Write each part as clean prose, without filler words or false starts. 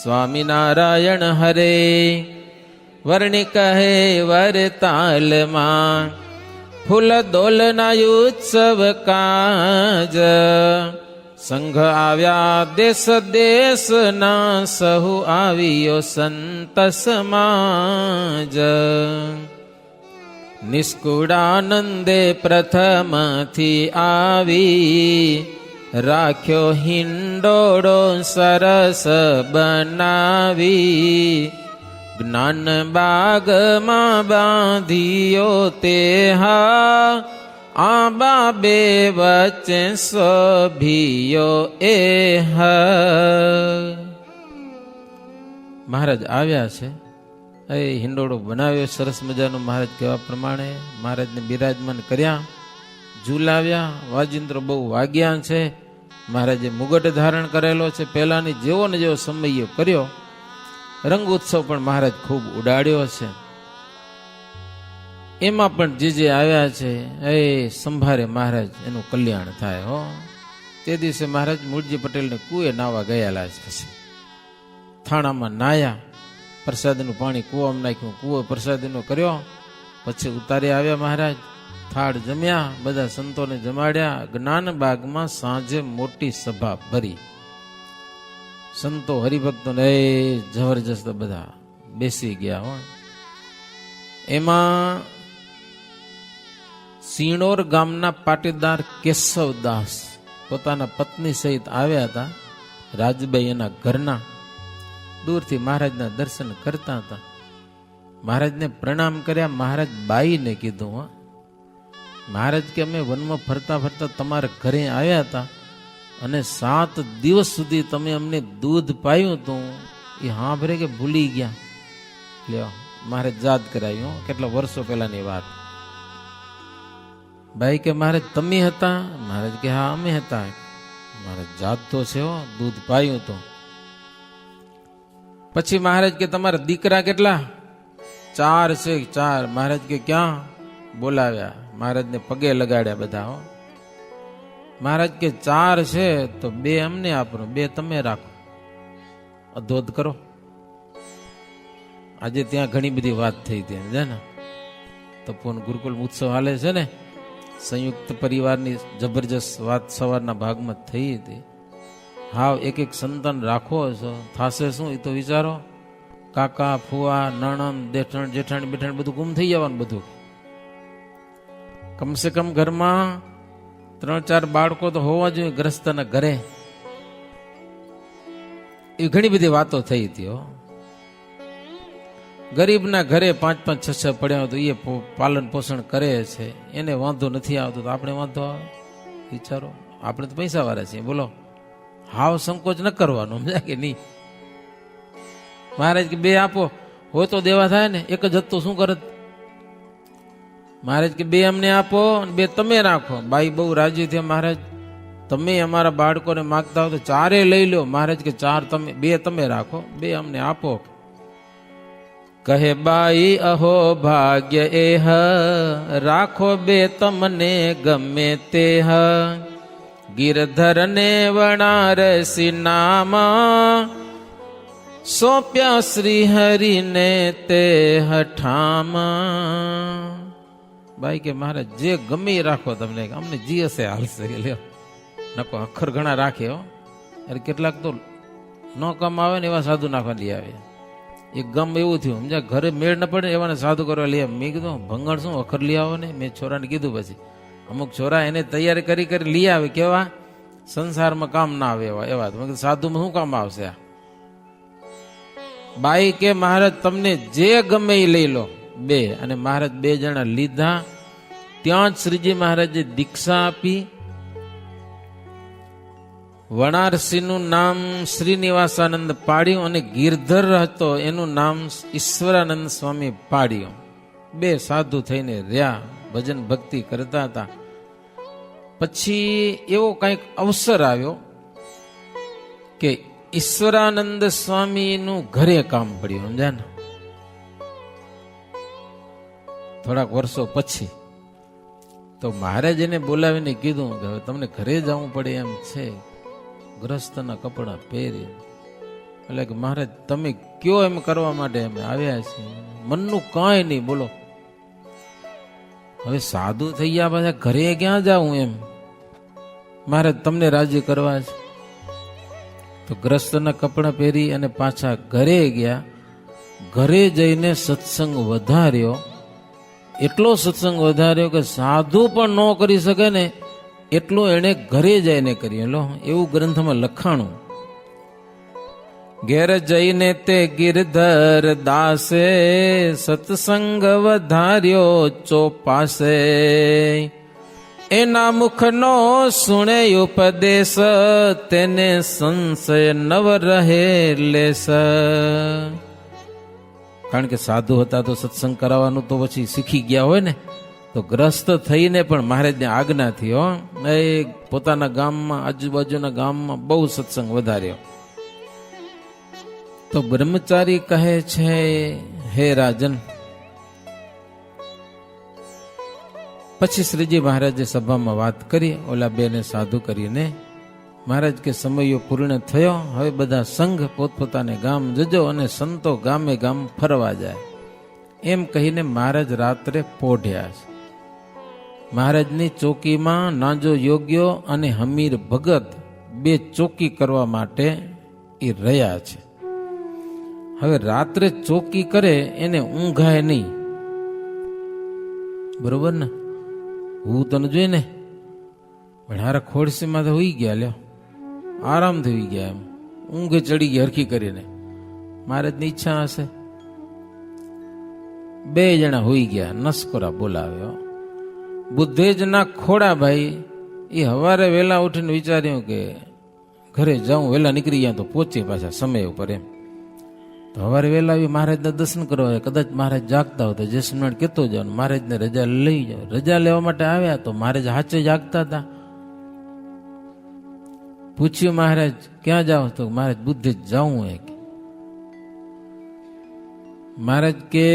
સ્વામિનારાયણ હરે વર્ણિ કહે વરતાલમાં ફૂલ દોલના ઉત્સવ કાજ સંઘ આવ્યા દેશ દેશના સહુ આવ્યો સંત સમાજ નિષ્કુળાનંદે પ્રથમથી આવી રાખ્યો હિંડોળો સરસ બનાવી જ્ઞાન બાગમાં બાંધ્યો તે હા આબા બે વચ્ચે શોભિયો એ મહારાજ આવ્યા છે એ હિંડોળો બનાવ્યો સરસ મજાનો મહારાજ કહેવા પ્રમાણે મહારાજને બિરાજમાન કર્યા ઝુલાવ્યા વાજિંદ્રો બહુ વાગ્યા છે મહારાજે મુગટ ધારણ કરેલો છે પહેલાની જેવો ને જેવો સમય કર્યો રંગ ઉત્સવ પણ મહારાજ ખૂબ ઉડાડ્યો છે એમાં પણ જે આવ્યા છે એ સંભારે મહારાજ એનું કલ્યાણ થાય હો તે દિવસે મહારાજ મૂળજી પટેલને કુએ નાવા ગયેલા છે પછી થાણામાં નાયા પ્રસાદીનું પાણી કૂવામાં નાખ્યું કૂવો પ્રસાદીનો કર્યો પછી ઉતારી આવ્યા મહારાજ થાળ જમ્યા બધા સંતોને જમાડ્યા જ્ઞાનબાગમાં સાંજે મોટી સભા ભરી સંતો હરિભક્તોને જબરજસ્ત બધા બેસી ગયા હો એમાં સિણોર ગામના પાટીદાર કેશવદાસ પોતાના પત્ની સહિત આવ્યા હતા રાજભાઈ એના ઘરના દૂરથી મહારાજના દર્શન કરતા હતા મહારાજને પ્રણામ કર્યા મહારાજ બાઈને કીધું હા મહારાજ કે અમે વનમાં ફરતા ફરતા તમારા ઘરે આવ્યા હતા અને 7 દિવસ સુધી તમે અમને દૂધ પાયું હતું એ સાંભળે કે ભૂલી ગયા લ્યો મહારાજ યાદ કરાયું કેટલા વર્ષો પહેલાની વાત ભાઈ કે મહારાજ તમે હતા મહારાજ કે હા અમે હતા મહારાજ યાદ તો છે હો દૂધ પાયું તો પછી મહારાજ કે તમારા દીકરા કેટલા 4 છે 4 મહારાજ કે ક્યાં બોલાવ્યા મહારાજને પગે લગાડ્યા બધા હો મહારાજ કે 4 છે તો 2 અમને આપો 2 તમે રાખો અધોધ કરો આજે ત્યાં ઘણી બધી વાત થઈ હતી સમજ્યા ને તપોન ગુરુકુલ ઉત્સવ હાલે છે ને સંયુક્ત પરિવારની જબરજસ્ત વાત સવારના ભાગમાં થઈ હતી હાવ એક સંતાન રાખો છો થાશે શું એ તો વિચારો કાકા ફુવા નણંદ દેઠણ જેઠાણી બેઠાણી બધું ગુમ થઈ જવાનું બધું કમસે કમ ઘરમાં 3-4 બાળકો તો હોવા જોઈએ ગ્રસ્તના ઘરે એ ઘણી બધી વાતો થઈ હતી હો ગરીબના ઘરે 5-5 6-6 પડ્યા તો એ પાલન પોષણ કરે છે એને વાંધો નથી આવતો તો આપણે વાંધો આવે વિચારો આપણે તો પૈસા વાળા છીએ બોલો હાવ સંકોચ ન કરવાનો સમજ્યા કે નહીં મહારાજ કે 2 આપો હોય તો દેવા થાય ને એક જ હતો શું કરત મહારાજ કે 2 અમને આપો અને 2 તમે રાખો બાઈ બહુ રાજી થયા મહારાજ તમે અમારા બાળકોને માગતા હો તો 4 લઈ લો મહારાજ કે 4 તમે 2 તમે રાખો 2 અમને આપો કહે બાઈ અહો ભાગ્ય એહ રાખો 2 તમને ગમે તે ગિરધર ને વણારસી નામા સોંપ્યા શ્રી હરિને તે હઠામાં ભાઈ કે મહારાજ જે ગમે રાખો તમને અમને જી હશે હાલશે લ્યો નકો અખર ઘણા રાખે હો અરે કેટલાક તો ન કામ આવે ને એવા સાધુ નાખવા લઈ આવે એક ગમ એવું થયું સમજ્યા ઘરે મેળ ન પડે એવાને સાધુ કરવા લઈ આવે મેં કીધું ભંગણ શું અખર લઈ આવો ને મેં છોરાને કીધું પછી અમુક છોરા એને તૈયારી કરી લઈ આવે કેવા સંસારમાં કામ ના આવે એવા મેં કીધું સાધુમાં શું કામ આવશે બાઈ કે મહારાજ તમને જે ગમે એ લઈ લો 2 અને મહારાજ 2 જણા લીધા ત્યાં જ શ્રીજી મહારાજે દીક્ષા આપી વણારસીનું નામ શ્રીનિવાસાનંદ પાડ્યું અને ગિરધર હતો એનું નામ ઈશ્વરાનંદ સ્વામી પાડ્યું 2 સાધુ થઈને રહ્યા ભજન ભક્તિ કરતા હતા પછી એવો કંઈક અવસર આવ્યો કે ઈશ્વરાનંદ સ્વામીનું ઘરે કામ પડ્યું સમજ્યા ને થોડાક વર્ષો પછી તો મહારાજ એને બોલાવીને કીધું કે હવે તમને ઘરે જવું પડે એમ છે ગ્રસ્તના કપડા પહેરી એટલે કે મહારાજ તમે કયો એમ કરવા માટે અમે આવ્યા છીએ, મનનું કાંઈ નહીં બોલો. હવે સાધુ થઈ ગયા પાછા ઘરે ક્યાં જાઉં એમ, મહારાજ તમને રાજી કરવા છે. તો ગ્રસ્તના કપડાં પહેરી અને પાછા ઘરે ગયા. ઘરે જઈને સત્સંગ વધાર્યો, એટલો સત્સંગ વધાર્યો કે સાધુ પણ ન કરી શકે ને એટલું એણે ઘરે જઈને કર્યું. લો એવું ગ્રંથમાં લખાણું. ઘેર જઈને તે ગિરધર દાસે સત્સંગ વધાર્યો ચોપાસે. એના મુખનો સુણે ઉપદેશ તેને સંશય નવ રહે લેસ. કારણ કે સાધુ હતા તો સત્સંગ કરાવવાનું તો પછી શીખી ગયા હોય ને, તો ગ્રસ્ત થઈને પણ મહારાજની આજ્ઞાથી એ પોતાના ગામમાં આજુબાજુના ગામમાં બહુ સત્સંગ વધાર્યો. તો બ્રહ્મચારી કહે છે, હે રાજન. પછી શ્રીજી મહારાજે સભામાં વાત કરી, ઓલા બેને સાધુ કરીને. મહારાજ કે સમયો પૂર્ણ થયો, હવે બધા સંઘ પોતપોતાને ગામ જજો અને સંતો ગામે ગામ ફરવા જાય. એમ કહીને મહારાજ રાત્રે પોઢ્યા છે. મહારાજની ચોકીમાં નાજો યોગ્યો અને હમીર ભગત બે ચોકી કરવા માટે એ રહ્યા છે. હવે રાત્રે ચોકી કરે એને ઊંઘાય નહીં, બરોબર ને? હું તને જોઈ ને પણ હારા ખોડસીમાં તો હોઈ ગયા, લ્યો આરામથી હોઈ ગયા, એમ ઊંઘે ચડી ગઈ હરખી કરીને. મહારાજની ઈચ્છા હશે. બે જણા હોઈ ગયા, નસકોરા બોલાવ્યો. બુદ્ધેજના ખોડા ભાઈ એ હવારે વહેલા ઉઠીને વિચાર્યું કે ઘરે જાઉં, વહેલા નીકળી ગયા તો પહોંચે પાછા સમય ઉપર એમ. તો હવારે વહેલા આવી મહારાજના દર્શન કરવા, કદાચ મહારાજ જાગતા હોય તો જસનાણ કહેતો જાવ, મહારાજને રજા લઈ જાઓ. રજા લેવા માટે આવ્યા તો મહારાજ હાચે જાગતા હતા. પૂછ્યું, મહારાજ ક્યાં જાઓ? તો મહારાજ બુદ્ધેજ જાઉં. મહારાજ કે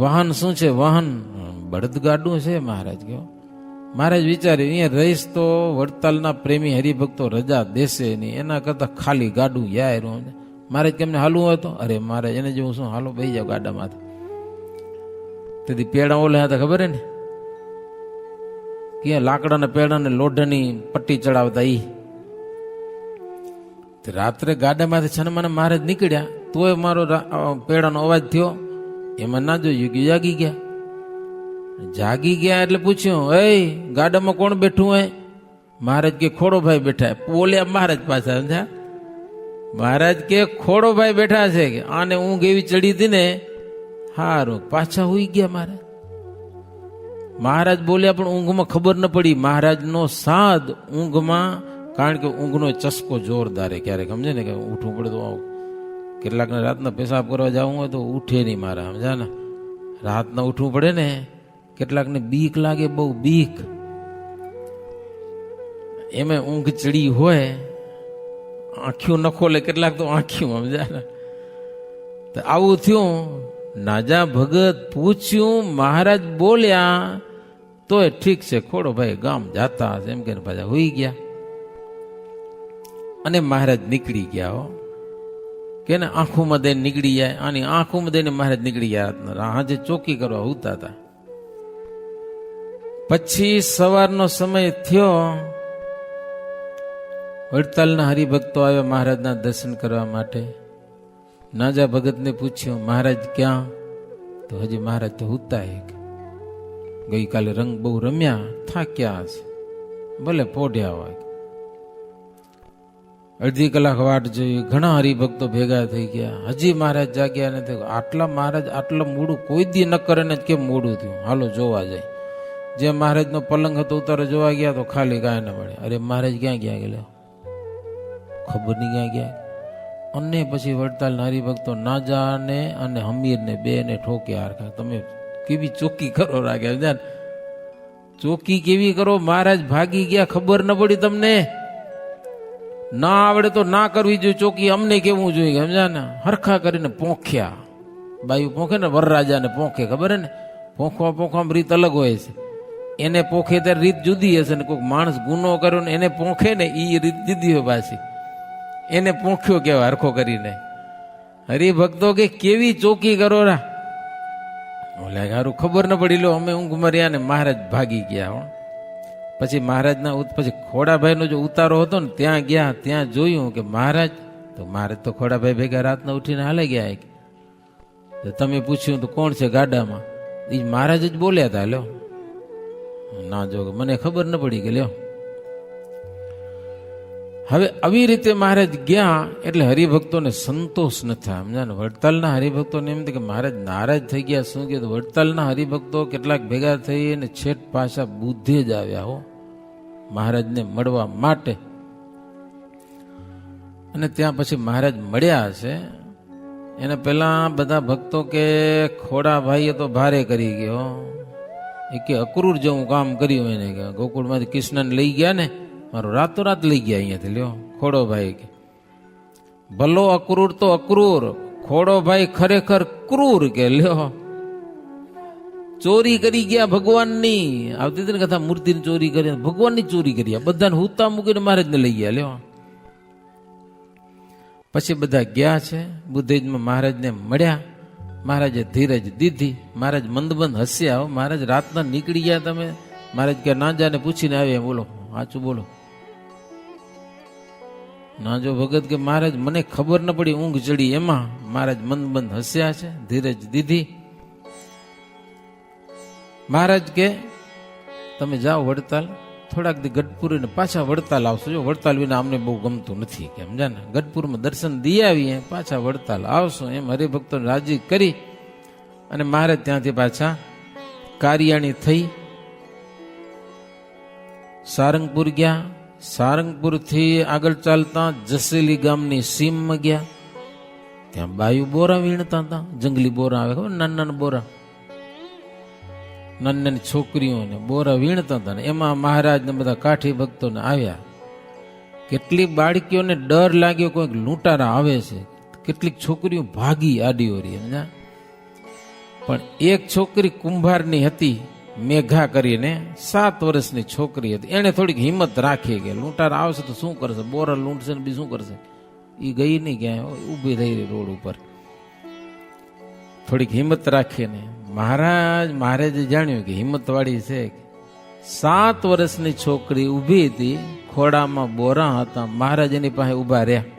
વાહન શું છે? વાહન બળદગાડું છે. મહારાજ કહો. મહારાજ વિચાર્યું અહીંયા રહીશ તો વડતાલના પ્રેમી હરિભક્તો રજા દેશે નહીં, એના કરતા ખાલી ગાડું યાર. મહારાજ કેમને હાલવું હોય તો, અરે મહારાજ એને જેવું શું, હાલો બેસી જાવ ગાડામાં. તેથી પેડા ઓલા હતા ખબર ને, ક્યાં લાકડાના પેડાને લોઢાની પટ્ટી ચડાવતા. ઈ રાત્રે ગાડામાંથી છનમાને મહારાજ નીકળ્યા તોય મારો પેડાનો અવાજ થયો. એમાં ના જોયું કે જાગી ગયા. જાગી ગયા એટલે પૂછ્યું, એ ગાડામાં કોણ બેઠું હોય? મહારાજ કે ખોડો ભાઈ બેઠા. બોલ્યા મહારાજ પાછા, સમજ્યા? મહારાજ કે ખોડો ભાઈ બેઠા છે કે આને ઊંઘ એવી ચડી હતી ને, હારું પાછા હોઈ ગયા મહારાજ. મહારાજ બોલ્યા પણ ઊંઘમાં ખબર ન પડી. મહારાજનો સાદ ઊંઘમાં, કારણ કે ઊંઘનો ચસ્કો જોરદાર ક્યારેક સમજે ને કે ઉઠવું પડે તો. કેટલાકને રાતના પેશાબ કરવા જવું હોય તો ઉઠે નહીં મારા, સમજા ને? રાતના ઉઠવું પડે ને. કેટલાકને બીક લાગે, બહુ બીક. એમાં ઊંઘ ચડી હોય, આંખ્યું ન ખોલે, કેટલાક તો આંખ્યું, સમજા ને? તો આવું થયું. નાજા ભગત પૂછ્યું, મહારાજ બોલ્યા તોય ઠીક છે, ખોડો ભાઈ ગામ જાતા હશે એમ કે પાછા હોઈ ગયા. અને મહારાજ નીકળી ગયા. હો કે ને આંખોમાં દઈને નીકળી જાય. આની આંખોમાં દઈને મહારાજ નીકળી ગયા. હાજે ચોકી કરવા ઉતા હતા. પછી સવારનો સમય થયો. વડતાલના હરિભક્તો આવ્યા મહારાજના દર્શન કરવા માટે. નાજા ભગતને પૂછ્યું, મહારાજ ક્યાં? તો હજી મહારાજ તો હુતા. ગઈકાલે રંગ બહુ રમ્યા, થાક્યા હશે, ભલે પોઢ્યા હોય. અડધી કલાક વાટ જોઈ. ઘણા હરિભક્તો ભેગા થઈ ગયા. હજી મહારાજ જાગ્યા નથી. આટલા મહારાજ આટલા મોડું કોઈ દી ન કરે ને કેમ મોડું થયું? હાલો જોવા જાય. જે મહારાજનો પલંગ હતો ઉતારો જોવા ગયા તો ખાલી કાંઈ ન મળે. અરે મહારાજ ક્યાં ગયા? ગયેલા ખબર નહીં ક્યાં ગયા. અને પછી વડતાલના હરિભક્તો નાજાને અને હમીરને બે ને ઠોક્યા. હરખા તમે કેવી ચોકી કરો રાખ્યા? ચોકી કેવી કરો? મહારાજ ભાગી ગયા, ખબર ન પડી તમને? ના આવડે તો ના કરવી જોઈએ ચોકી, અમને કેવું જોઈએ, સમજા ને? હરખા કરીને પોંખ્યા. બાયું પોંખે ને, વરરાજાને પોંખે, ખબર ને? પોંખવામાં રીત અલગ હોય છે. એને પોંખે ત્યારે રીત જુદી હશે ને કોઈક માણસ ગુનો કર્યો ને એને પોંખે ને એ રીત જુદી હોય પાછી. એને પૂંખ્યો કેવા હરખો કરીને. હરિભક્તો કે કેવી ચોકી કરો રા. ઓલે હારું ખબર ન પડી લો અમે ઊંઘ મર્યા ને મહારાજ ભાગી ગયા. હો પછી મહારાજના પછી ખોડાભાઈનો જો ઉતારો હતો ને ત્યાં ગયા, ત્યાં જોયું કે મહારાજ તો ખોડાભાઈ ભેગા રાતના ઉઠીને હાલે ગયા. તો તમે પૂછ્યું તો કોણ છે ગાડામાં? એ મહારાજ જ બોલ્યા હતા. લ્યો ના જો મને ખબર ન પડી કે લ્યો. હવે આવી રીતે મહારાજ ગયા એટલે હરિભક્તોને સંતોષ ન થાય. સમજા ને, વડતાલના હરિભક્તોને એમ કે મહારાજ નારાજ થઈ ગયા. શું કે વડતાલના હરિભક્તો કેટલાક ભેગા થઈ અને છેટ પાછા બુદ્ધે જ આવ્યા હો મહારાજને મળવા માટે. અને ત્યાં પછી મહારાજ મળ્યા હશે એને પેલા બધા ભક્તો કે ખોડાભાઈએ તો ભારે કરી ગયો. એ કે અક્રૂર જેવું કામ કર્યું એને કે ગોકુળમાંથી કૃષ્ણને લઈ ગયા ને, મારું રાતોરાત લઈ ગયા અહીંયાથી. લ્યો ખોડોભાઈ કે ભલો અક્રૂર તો અક્રૂર, ખોડોભાઈ ખરેખર ક્રૂર કે લ્યો ચોરી કરી ગયા ભગવાનની. આવતી હતી ને કથા મૂર્તિની ચોરી કરી, ભગવાનની ચોરી કરી. બધાને હુતા મૂકીને મહારાજને લઈ ગયા. લ્યો પછી બધા ગયા છે બુદ્ધેજમાં મહારાજને મળ્યા. મહારાજે ધીરજ દીધી. મહારાજ મંદબંધ હસ્યા. મહારાજ રાતના નીકળી ગયા. તમે મહારાજ કે ના જાને પૂછીને આવ્યા. બોલો સાચું બોલો. ના જો ભગત કે મહારાજ મને ખબર ન પડી, ઊંઘ ચડી. એમાં મહારાજ મંદબંધ હસ્યા છે, ધીરજ દીધી. મહારાજ કે તમે જાઓ વડતાલ, થોડાક દી ગઢપુર ને પાછા વડતાલ આવશો. જો વડતાલ વિના અમને બહુ ગમતું નથી કે સમજા ને, ગઢપુરમાં દર્શન દી આવીએ પાછા વડતાલ આવશો. એમ હરિભક્તોને રાજી કરી અને મહારાજ ત્યાંથી પાછા કારિયાણી થઈ સારંગપુર ગયા. સારંગપુરથી આગળ ચાલતા જસેલી ગામની સીમમાં ગયા. ત્યાં બાયુ બોરા વીણતા હતા. જંગલી બોરા આવે ખબર, નાના નાના બોરા, નાની નાની છોકરીઓને બોરા વીણતા હતા. ને એમાં મહારાજ ને બધા કાઠી ભક્તોને આવ્યા. કેટલીક બાળકીઓને ડર લાગ્યો, કોઈક લૂંટારા આવે છે. કેટલીક છોકરીઓ ભાગી આડીઓરી. સમજા, પણ એક છોકરી કુંભારની હતી, મેઘા કરીને 7 વર્ષની છોકરી હતી. એને થોડીક હિંમત રાખી કે લૂંટારા આવશે તો શું કરશે, બોરા લૂંટશે ને બી શું કરશે. એ ગઈ નહીં ક્યાંય, ઊભી થઈ રહી રોડ ઉપર. થોડીક હિંમત રાખીને મહારાજે જાણ્યું કે હિંમત વાળી છે. 7 વર્ષની છોકરી ઊભી હતી, ખોડામાં બોરા હતા. મહારાજ એની પાસે ઊભા રહ્યા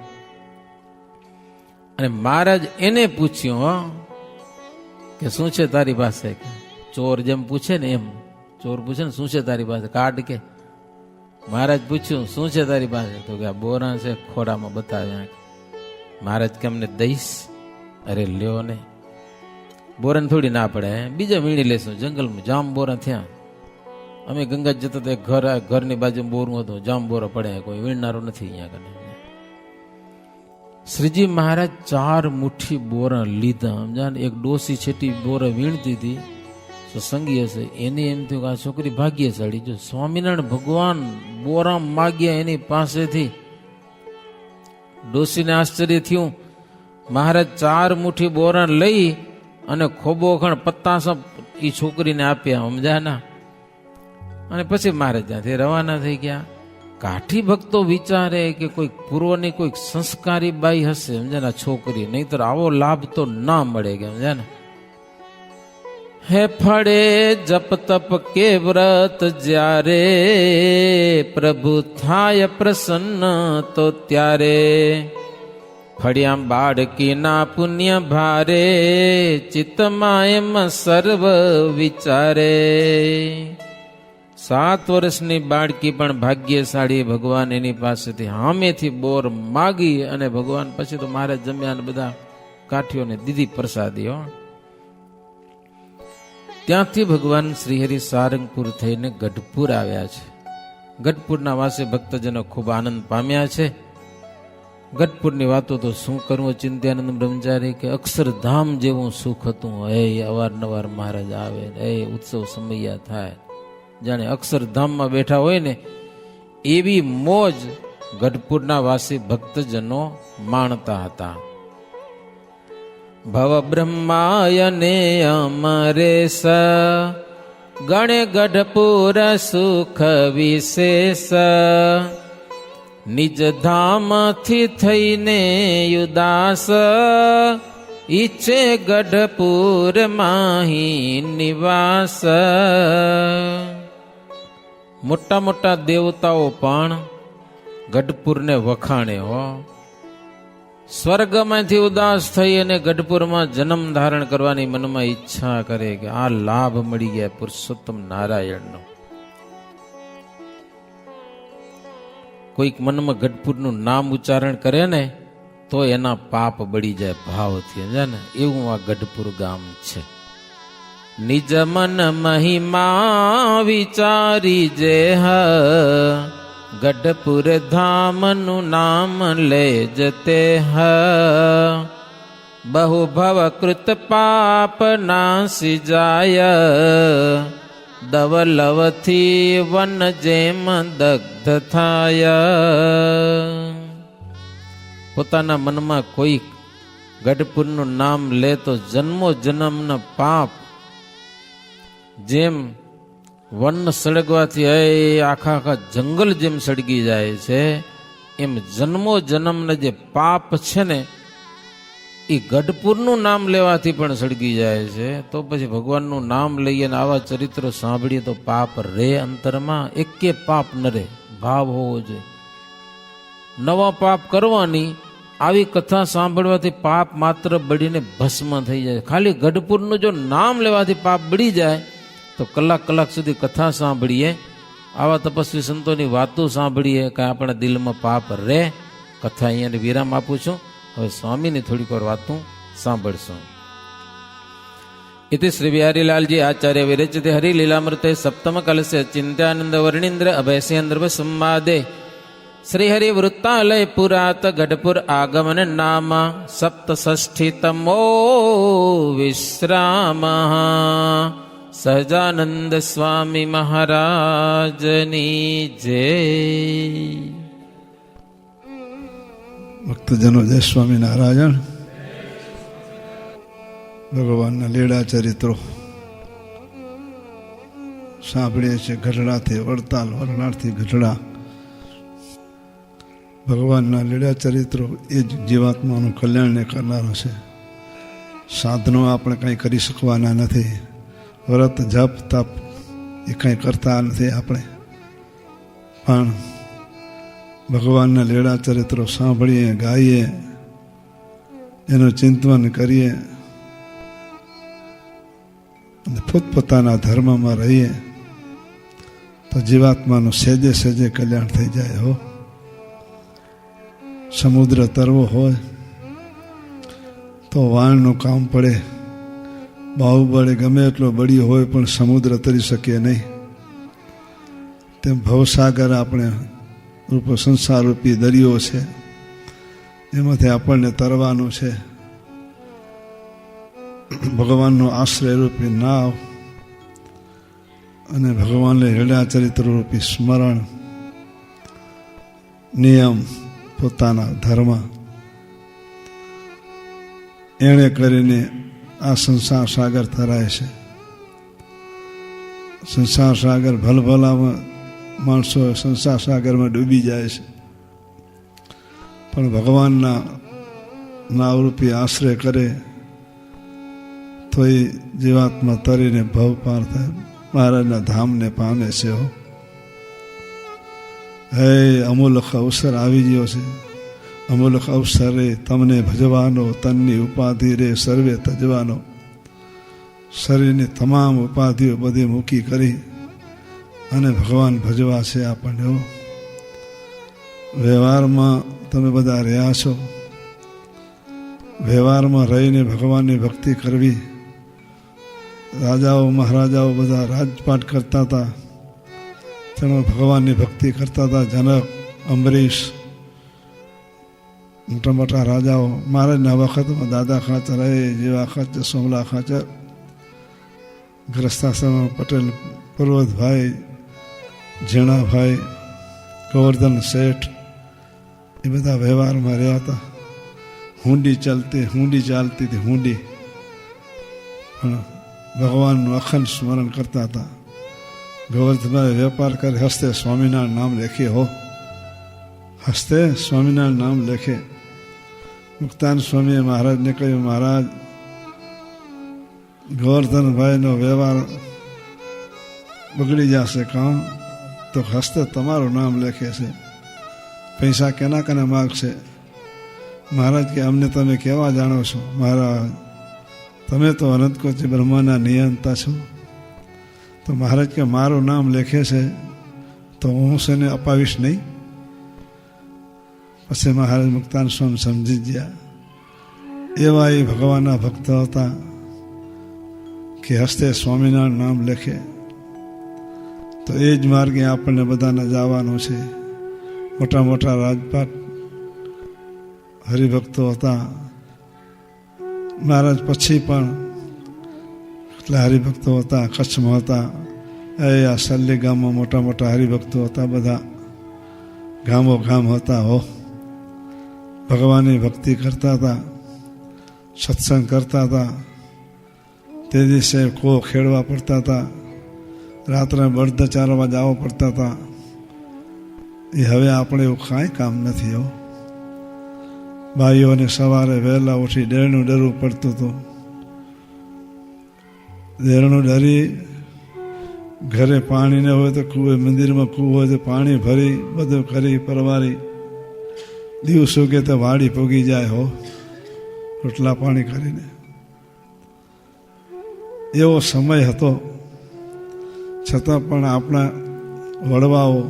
અને મહારાજ એને પૂછ્યું કે શું છે તારી પાસે. ચોર જેમ પૂછે ને એમ, ચોર પૂછે ને શું છે તારી પાસે, કાર્ડ કે. મહારાજ પૂછ્યું શું છે તારી પાસે, તો કે આ બોરા છે, ખોડામાં બતાવ્યા. મહારાજ કે અમને દઈશ. અરે લ્યો ને, બોરાને થોડી ના પડે, બીજા વીણી લેશું. જંગલમાં જામ બોરા થયા. અમે ગંગા જતા તો એક ઘરની બાજુ બોરું હતું, જામ બોરા પડે, કોઈ વીણનારો નથી અહીંયા કને. શ્રીજી મહારાજ 4 મુઠ્ઠી બોરા લીધા. સમજા, એક ડોસી છેટી બોરા વીણતી હતી, તો સંગી હશે. એને એમ થયું કે આ છોકરી ભાગ્યશાળી. જો સ્વામિનારાયણ ભગવાન બોરા માગ્યા એની પાસેથી. ડોસીને આશ્ચર્ય થયું. મહારાજ 4 મુઠ્ઠી બોરા લઈ અને ખોબો ખણ પત્તાસ એ છોકરીને આપ્યા. સમજાના, અને પછી મહારાજ ત્યાંથી રવાના થઈ ગયા. કાઠી ભક્તો વિચારે કે કોઈક પૂર્વની કોઈક સંસ્કારી બાઈ હશે સમજાના છોકરી, નહીતર આવો લાભ તો ના મળે કે સમજાને. હે ફળે જપ તપ કે વ્રત જ્યારે પ્રભુ થાય પ્રસન્ન તો ત્યારે, ફળ્યા બાળકી ના પુણ્ય ભારે ચિત્તમાં એમ સર્વ વિચારે. 7 વર્ષની બાળકી પણ ભાગ્યશાળી. ભગવાન એની પાસેથી હામેથી બોર માગી અને ભગવાન પછી તો મહારાજ જમ્યા અને બધા કાઠીઓને દીધી પ્રસાદી. ત્યાંથી ભગવાન શ્રીહરિ સારંગપુર થઈને ગઢપુર આવ્યા છે. ગઢપુરના વાસે ભક્તજનો ખૂબ આનંદ પામ્યા છે. ગઢપુરની વાતો તો શું કરવું. ચિંત્યાનંદ બ્રહ્મચારી કે અક્ષરધામ જેવું સુખ હતું. હે અવારનવાર મહારાજ આવે, હે ઉત્સવ સમયા થાય, જાણે અક્ષરધામમાં બેઠા હોય ને એવી મોજ ગઢપુરના વાસી ભક્તજનો માણતા હતા. ભવ બ્રહ્માયને અમરેશ ગણે ગઢપુર સુખ વિશેષ, નિજ ધામથી થઈને ઉદાસ ઈચ્છે ગઢપુર માહી નિવાસ. મોટા મોટા દેવતાઓ પણ ગઢપુરને વખાણે હો. સ્વર્ગમાંથી ઉદાસ થઈ અને ગઢપુરમાં જન્મ ધારણ કરવાની મનમાં ઈચ્છા કરે કે આ લાભ મળી ગયા પુરુષોત્તમ નારાયણનો. કોઈક મનમાં ગઢપુરનું નામ ઉચ્ચારણ કરે ને તો એના પાપ બળી જાય ભાવથી, ને એવું આ ગઢપુર ગામ છે. નિજ મન મહિમા વિચારી જે ગઢપુર ધામનું નામ લે જતે બહુ ભવ કૃત પાપ નાસી જાય દવલવથી વન જેમ દગ્ધ થાય. પોતાના મનમાં કોઈક ગઢપુરનું નામ લે તો જન્મો જન્મના પાપ જેમ વન સળગવાથી આખા આખા જંગલ જેમ સળગી જાય છે, એમ જન્મો જન્મના જે પાપ છે ને એ ગઢપુરનું નામ લેવાથી પણ સળગી જાય છે. તો પછી ભગવાનનું નામ લઈએ ને આવા ચરિત્રો સાંભળીએ તો પાપ રે અંતરમાં? એકે પાપ ન રે, ભાવ હોવો જોઈએ. નવા પાપ કરવાની, આવી કથા સાંભળવાથી પાપ માત્ર બળીને ભસ્મ થઈ જાય. ખાલી ગઢપુરનું જો નામ લેવાથી પાપ બળી જાય તો કલાક કલાક સુધી કથા સાંભળીએ, આવા તપસ્વી સંતોની વાતો સાંભળીએ કે આપણા દિલમાં પાપ રે. કથા અહીંયા વિરામ આપું છું. હવે સ્વામીની થોડીક વાર વાતો સાંભળશું. इति श्री बिहारीलालजी आचार्य विरचिते हरिलीलामृते सप्तम कलसे चिंत्यानंद वर्णींद्र अभयसेन्द्र संवादे श्री हरि वृत्तालय पुरात गढ़पुर आगमन नाम सप्तष्ठीतमो विश्राम सहजानंद स्वामी महाराजनी जय. ભક્તજનો જય સ્વામિનારાયણ. ભગવાનના લીલા ચરિત્રો સાંભળીએ છીએ. ગઢડાથી વડતાલ, વરનાળથી ગઢડા. ભગવાનના લીલા ચરિત્રો એ જ જીવાત્માનું કલ્યાણને કરનારો છે. સાધનો આપણે કંઈ કરી શકવાના નથી. વ્રત જપ તપ એ કંઈ કરતા નથી આપણે, પણ ભગવાનના લીલા ચરિત્રો સાંભળીએ, ગાઈએ, એનું ચિંતન કરીએ અને પોતપોતાના ધર્મમાં રહીએ તો જીવાત્માનું સેજે સેજે કલ્યાણ થઈ જાય. હો, સમુદ્ર તરવો હોય તો વાણનું કામ પડે. બાહુબળે ગમે એટલો બળ્યો હોય પણ સમુદ્ર તરી શકે નહીં. તેમ ભવસાગર આપણે રૂપ સંસાર રૂપી દરિયો છે, એમાંથી આપણને તરવાનું છે. ભગવાનનો આશ્રય રૂપી નાવ અને ભગવાનને લીલા ચરિત્ર રૂપી સ્મરણ, નિયમ, પોતાના ધર્મ, એણે કરીને આ સંસાર સાગર તરાય છે. સંસાર સાગર ભલભલામાં માણસો સંસાર સાગરમાં ડૂબી જાય છે, પણ ભગવાનના નાવરૂપી આશ્રય કરે તો એ જીવાત્મા તરીને ભવ પાર થાય, મહારાજના ધામને પામે છે. હો, હે અમૂલક અવસર આવી ગયો છે. અમૂલક અવસરે તમને ભજવાનો, તનની ઉપાધિ રે સર્વે તજવાનો. શરીરની તમામ ઉપાધિઓ બધી મૂકી કરી અને ભગવાન ભજવા છે આપણને. વ્યવહારમાં તમે બધા રહ્યા છો, વ્યવહારમાં રહીને ભગવાનની ભક્તિ કરવી. રાજાઓ મહારાજાઓ બધા રાજપાટ કરતા હતા, તેમાં ભગવાનની ભક્તિ કરતા હતા. જનક, અંબરીશ, મોટા મોટા રાજાઓ મહારાજના વખતમાં દાદા ખાચર, જેવા ખાચર, સોમલા ખાચર, ગ્રસ્તાશ્રમ પટેલ, પર્વતભાઈ, ઝીણાભાઈ, ગોવર્ધન શેઠ, એ બધા વ્યવહારમાં રહ્યા હતા. હુંડી ચાલતી હતી હુંડી, પણ ભગવાનનું અખંડ સ્મરણ કરતા હતા. ગોવર્ધનભાઈ વેપાર કરી હસ્તે સ્વામિનારાયણ નામ લેખીએ. હો, હસ્તે સ્વામિનારાયણ નામ લેખે. મુક્તાન સ્વામીએ મહારાજને કહ્યું, મહારાજ ગોવર્ધનભાઈનો વ્યવહાર બગડી જશે કામ તો હસ્તે તમારું નામ લેખે છે, પૈસા કેના કેના માગશે? મહારાજ કે અમને તમે કેવા જાણો છો? મહારાજ તમે તો અનંતકોટી બ્રહ્માના નિયંતા છો. તો મહારાજ કે મારું નામ લેખે છે તો હું શેને અપાવીશ નહીં? પછી મહારાજ મુક્તાન સ્વામી સમજી ગયા. એવા એ ભગવાનના ભક્ત હતા કે હસ્તે સ્વામિનારાયણ નામ લેખે. તો એ જ માર્ગે આપણને બધાને જવાનું છે. મોટા મોટા રાજપાટ હરિભક્તો હતા. મહારાજ પછી પણ એટલા હરિભક્તો હતા. કચ્છમાં હતા, આ સલ્લી ગામમાં મોટા મોટા હરિભક્તો હતા. બધા ગામો ગામ હતા. ભગવાનની ભક્તિ કરતા હતા, સત્સંગ કરતા હતા. તે દિવસે કો ખેડવા પડતા હતા, રાત્રે બળદ ચારવા જવા પડતા હતા. એ હવે આપણે એવું કાંઈ કામ નથી. ભાઈઓને સવારે વહેલા ઉઠી ડેરણું ડરવું પડતું હતું. ડેરણું ડરી ઘરે પાણી ન હોય તો કૂવે, મંદિરમાં કૂવો હોય તો પાણી ભરી બધું કરી પરવારી દિવસો કે તો વાડી પોગી જાય રોટલા પાણી કરીને. એવો સમય હતો. છતાં પણ આપણા વડવાઓ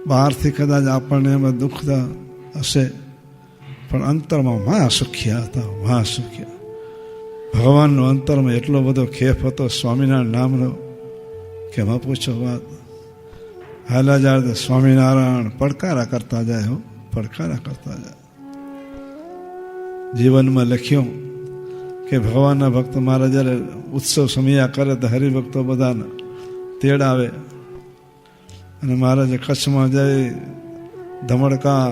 બહારથી કદાચ આપણને એમાં દુઃખ હશે, પણ અંતરમાં મહાસુખ્યા હતા. મહાસુખ્યા ભગવાનનો અંતરમાં એટલો બધો ખેફ હતો સ્વામિનારાયણ નામનો કે માં પૂછો વાત. હાલા જાય સ્વામિનારાયણ પડકારા કરતા જાય. પડકારા કરતા જાય. જીવનમાં લખ્યું કે ભગવાનના ભક્ત મારા જ્યારે ઉત્સવ સમયા કરે તો હરિભક્તો બધાને તેડાવે. અને મહારાજે કચ્છમાં જઈ ધમડકા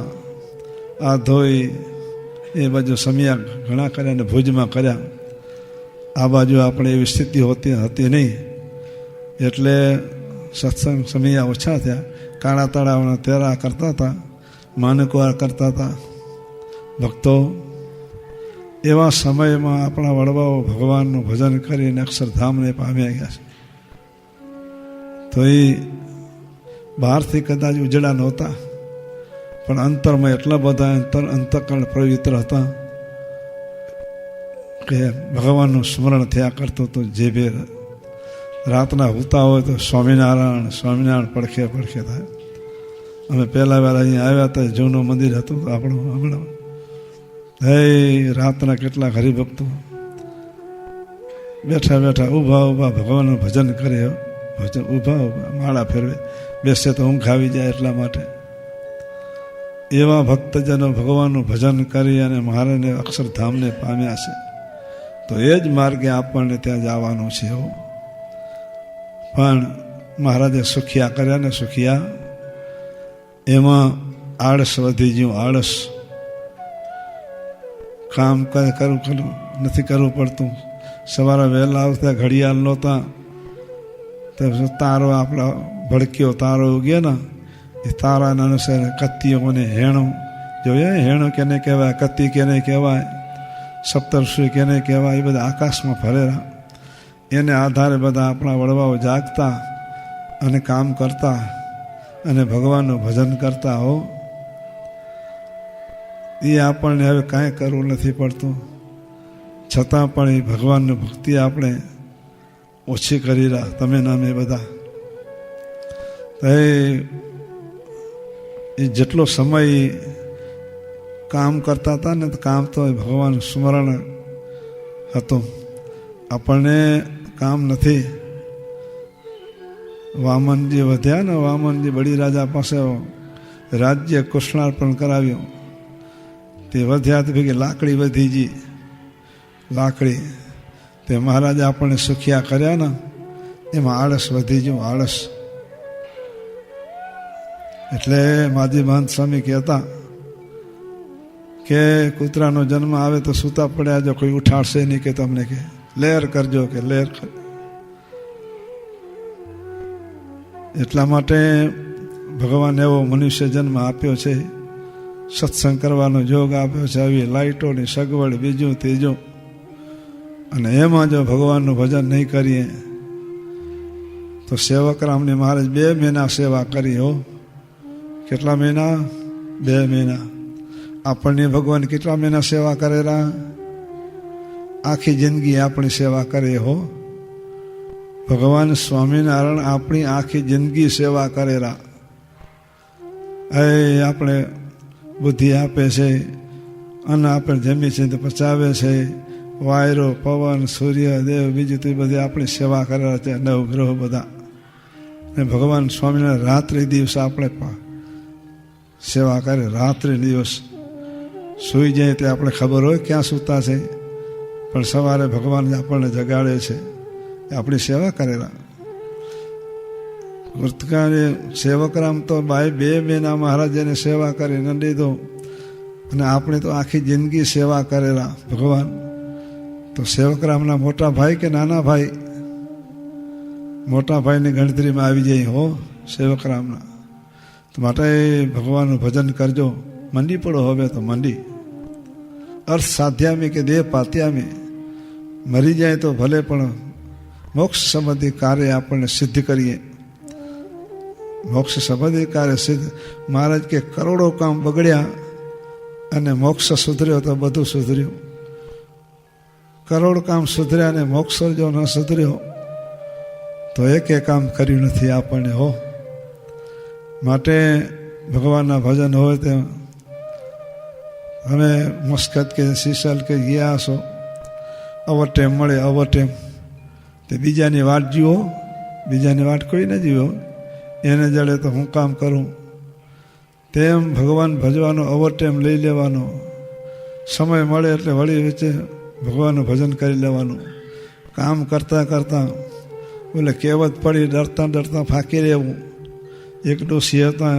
આ ધોઈ એ બાજુ સમયા ઘણા કર્યા અને ભુજમાં કર્યા. આ બાજુ આપણે એવી સ્થિતિ હતી નહીં, એટલે સત્સંગ સમયા ઓછા થયા. કાળા તળાવના તેરા કરતા હતા, માનકવાર કરતા હતા ભક્તો. એવા સમયમાં આપણા વડવાઓ ભગવાનનું ભજન કરીને અક્ષરધામને પામ્યા ગયા છે. તો એ બહારથી કદાચ ઉજળા નહોતા, પણ અંતરમાં એટલા બધા અંતકરણ પવિત્ર હતા કે ભગવાનનું સ્મરણ થયા કરતું હતું. જે બે રાતના હોતા હોય તો સ્વામિનારાયણ સ્વામિનારાયણ પડખે પડખે થાય. અમે પહેલા વાર અહીંયા આવ્યા હતા, જૂનું મંદિર હતું આપણું. હમણાં રાતના કેટલાક હરિભક્તો બેઠા બેઠા ઊભા ઊભા ભગવાનનું ભજન કરે. ભજન ઊભા ઊભા માળા ફેરવે, બેસે તો ઊંઘ આવી જાય એટલા માટે. એવા ભક્તજનો ભગવાનનું ભજન કરી અને મહારાજને અક્ષરધામને પામ્યા છે. તો એ જ માર્ગે આપણને ત્યાં જવાનું છે. પણ મહારાજે સુખિયા કર્યા ને સુખિયા એમાં આળસ વધી ગયું. આળસ કામ કરવું નથી કરવું પડતું. સવારે વહેલા આવતા ઘડિયાળ નહોતા, તો તારો આપણા ભડક્યો તારો ઉગ્યો ને એ તારાના અનુસાર કત્તીઓને હેણું જોઈએ. હેણું કેને કહેવાય, કત્તી કેને કહેવાય, સપ્તર્ષિ કેને કહેવાય, એ બધા આકાશમાં ફરેલા. એને આધારે બધા આપણા વડવાઓ જાગતા અને કામ કરતા અને ભગવાનનું ભજન કરતા. એ આપણને હવે કાંઈ કરવું નથી પડતું. છતાં પણ એ ભગવાનની ભક્તિ આપણે ઓછી કરી રહ્યા. તમે નામે બધા એ જેટલો સમય કામ કરતા હતા ને, કામ તો ભગવાન સ્મરણ હતું. આપણને કામ નથી. વામનજી વધ્યા ને, વામનજી બળી રાજા પાસે રાજ્ય કૃષ્ણાર્પણ કરાવ્યું. તે વધ્યા તો ભેગી લાકડી વધી ગઈ. લાકડી તે મહારાજે આપણને સુખિયા કર્યા ને, એમાં આળસ વધી ગયું. આળસ એટલે માજી મહંત સ્વામી કહેતા કે કૂતરાનો જન્મ આવે તો સૂતા પડ્યા જો કોઈ ઉઠાડશે નહીં, કે તમને કે લહેર કરજો, કે લહેર એટલા માટે ભગવાન એવો મનુષ્ય જન્મ આપ્યો છે, સત્સંગ કરવાનો યોગ આપ્યો છે, આવી લાઇટોની સગવડ બીજું ત્રીજું, અને એમાં જો ભગવાનનું ભજન નહીં કરીએ તો સેવક રામની મહારાજ 2 મહિના સેવા કરી હો. કેટલા મહિના? 2 મહિના. આપણને ભગવાન કેટલા મહિના સેવા કરેલા? આખી જિંદગી આપણી સેવા કરે હો. ભગવાન સ્વામિનારાયણ આપણી આખી જિંદગી સેવા કરેલા. આપણે બુદ્ધિ આપે છે, અન્ન આપણે જમી છે તો પચાવે છે, વાયરો પવન સૂર્ય દેવ બીજું તે બધી આપણી સેવા કરેલા છે, નવગ્રહ બધા. ને ભગવાન સ્વામિનારાયણ રાત્રિ દિવસ આપણે સેવા કરે. રાત્રિ દિવસ સૂઈ જાય તે આપણે ખબર હોય ક્યાં સૂતા છે, પણ સવારે ભગવાન આપણને જગાડે છે, આપણી સેવા કરેલા. વૃત્તકાળે સેવકરામ તો 2 મહિના મહારાજાની સેવા કરી ન દીધો, અને આપણે તો આખી જિંદગી સેવા કરેલા ભગવાન. તો સેવકરામના મોટા ભાઈ કે નાના ભાઈ? મોટા ભાઈની ગણતરીમાં આવી જાય હો સેવકરામના. તો માટે ભગવાનનું ભજન કરજો. મંડી પડો હવે તો મંડી. અર્થ સાધ્યામી કે દેહ પાત્યામી. મરી જાય તો ભલે, પણ મોક્ષ સંબંધી કાર્ય આપણને સિદ્ધ કરીએ. મોક્ષ સંબંધી કાર્ય સિદ્ધ. મહારાજ કે કરોડો કામ બગડ્યા અને મોક્ષ સુધર્યો તો બધું સુધર્યું. કરોડ કામ સુધર્યા અને મોક્ષ જો ન સુધર્યો તો એક કામ કર્યું નથી આપણને હો. માટે ભગવાનના ભજન હોય તે અમે મસ્કત કે સિસલ કે ગયા હશો, અવર ટેમ મળે અવર ટેમ. તે બીજાની વાટ જીવો, બીજાની વાટ કોઈ ન જીવો, એને જડે તો હું કામ કરું. તેમ ભગવાન ભજવાનો અવર ટેમ લઈ લેવાનો. સમય મળે એટલે વળી વચ્ચે ભગવાનનું ભજન કરી લેવાનું. કામ કરતાં કરતાં બોલે કહેવત પડી, ડરતા ડરતા ફાંકી રહેવું. એક ડોસી હતા,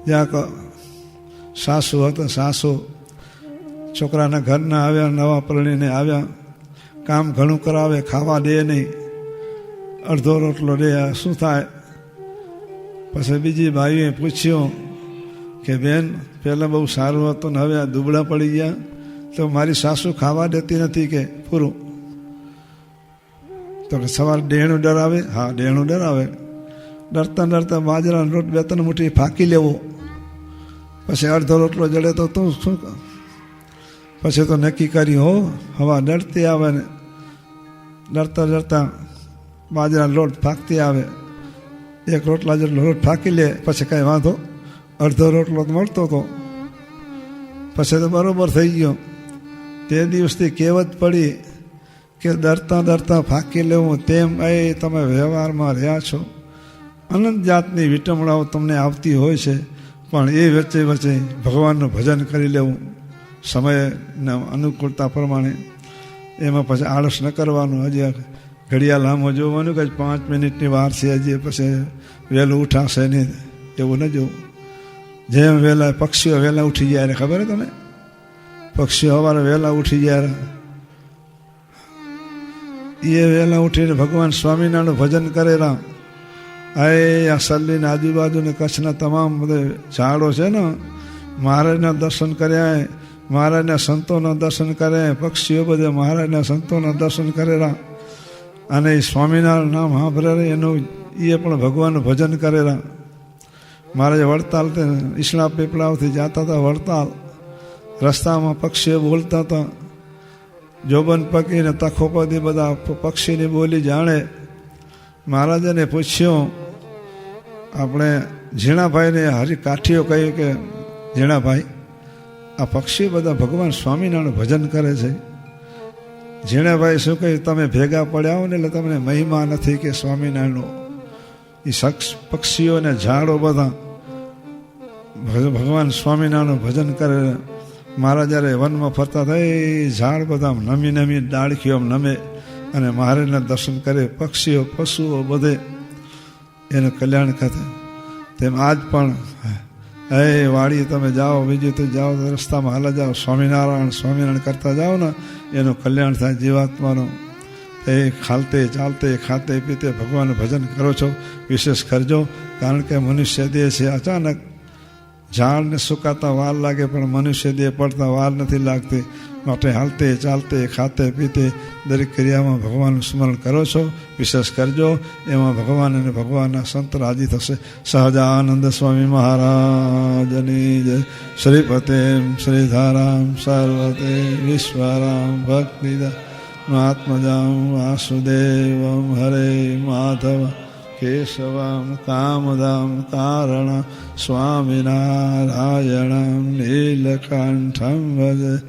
જ્યાં સાસુ હતા, સાસુ છોકરાના ઘરના આવ્યા, નવા પરણીને આવ્યા, કામ ઘણું કરાવે, ખાવા દે નહીં, અડધો રોટલો દે, શું થાય? પછી બીજી ભાઈએ પૂછ્યું કે બેન, પહેલાં બહુ સારું હતું ને હવે આ દુબળા પડી ગયા, તો મારી સાસુ ખાવા દેતી નથી કે પૂરું. તો કે સવારે ડેણું ડરાવે? હા, ડેણું ડરાવે. ડરતા ડરતા બાજરાનો રોટ 2-3 મુઠ્ઠી ફાંકી લેવો, પછી અડધો રોટલો જડે તો તું શું? પછી તો નક્કી કર્યું હો, હવા ડરતી આવે ને ડરતા ડરતા બાજરાનો લોટ ફાંકતી આવે. એક રોટલા જેટલો લોટ ફાંકી લે, પછી કાંઈ વાંધો, અડધો રોટલો તો મળતો હતો. પછી તો બરાબર થઈ ગયો. તે દિવસથી કહેવત પડી કે ડરતા ડરતા ફાંકી લેવું. તેમ તમે વ્યવહારમાં રહ્યા છો. અનંત જાતની વિટમણાઓ તમને આવતી હોય છે, પણ એ વચ્ચે વચ્ચે ભગવાનનું ભજન કરી લેવું સમયના અનુકૂળતા પ્રમાણે. એમાં પછી આળસ ન કરવાનું. હજી ઘડિયાળ લાંબો જોવાનું કે 5 મિનિટની વાર છે હજી, પછી વહેલું ઉઠાશે નહીં, એવું ન જોવું. જેમ વહેલા પક્ષીઓ વહેલા ઉઠી જાય, ખબર હે તમે? પક્ષીઓ સવારે વહેલા ઉઠી જાય, એ વહેલા ઉઠીને ભગવાન સ્વામિનારાયણનું ભજન કરેલા. આ સલ્લીને આજુબાજુને કચ્છના તમામ બધા ઝાડો છે ને, મહારાજના દર્શન કર્યા, મહારાજના સંતોના દર્શન કર્યા, પક્ષીઓ બધા મહારાજના સંતોના દર્શન કરેલા. અને એ સ્વામિનારાયણ નામ સાંભળે એનું એ પણ ભગવાનનું ભજન કરેલા. મહારાજે વડતાલ ઈસણા પીપળાઓથી જતા હતા. વડતાલ રસ્તામાં પક્ષીઓ બોલતા હતા. જોબન પકીને તખોપતિ બધા પક્ષીની બોલી જાણે. મહારાજાને પૂછ્યું, આપણે ઝીણાભાઈને હરી કાઠીઓ કહ્યું કે ઝીણાભાઈ, આ પક્ષી બધા ભગવાન સ્વામિનારાયણ ભજન કરે છે. ઝીણાભાઈ શું કહ્યું, તમે ભેગા પડ્યા હો ને એટલે તમને મહિમા નથી કે સ્વામિનારાયણનો. એ પક્ષીઓને ઝાડો બધા ભગવાન સ્વામિનારાયણનું ભજન કરે. મહારાજ જ્યારે વનમાં ફરતા થાય, એ ઝાડ બધા નમી નમી ડાળખીઓ નમે અને મહારાજના દર્શન કરે. પક્ષીઓ પશુઓ બધે એનું કલ્યાણ કરે. તેમ આજ પણ વાડી તમે જાઓ, બીજું તો જાઓ તો રસ્તામાં હાલા જાઓ, સ્વામિનારાયણ સ્વામિનારાયણ કરતા જાઓ ને, એનું કલ્યાણ થાય જીવાત્માનું. એ ખાલતે ચાલતે ખાતે પીતે ભગવાનનું ભજન કરો છો વિશેષ કરજો. કારણ કે મનુષ્ય દેહ છે અચાનક ઝાડને સુકાતા વાર લાગે પણ મનુષ્ય દેહ પડતા વાર નથી લાગતી. માટે હાલતે ચાલતે ખાતે પીતે દરેક ક્રિયામાં ભગવાનનું સ્મરણ કરો છો વિશેષ કરજો. એમાં ભગવાન અને ભગવાનના સંત રાજી થશે. સહજાનંદ સ્વામી મહારાજની જય. શ્રીપતે શ્રીધારામ સર્વતે વિશ્વરામ ભક્તિદા આત્મજામ વાસુદેવમ હરે માધવ કેશવમ કામદામ કારણ સ્વામિનારાયણમ નીલકંઠમ ભજ.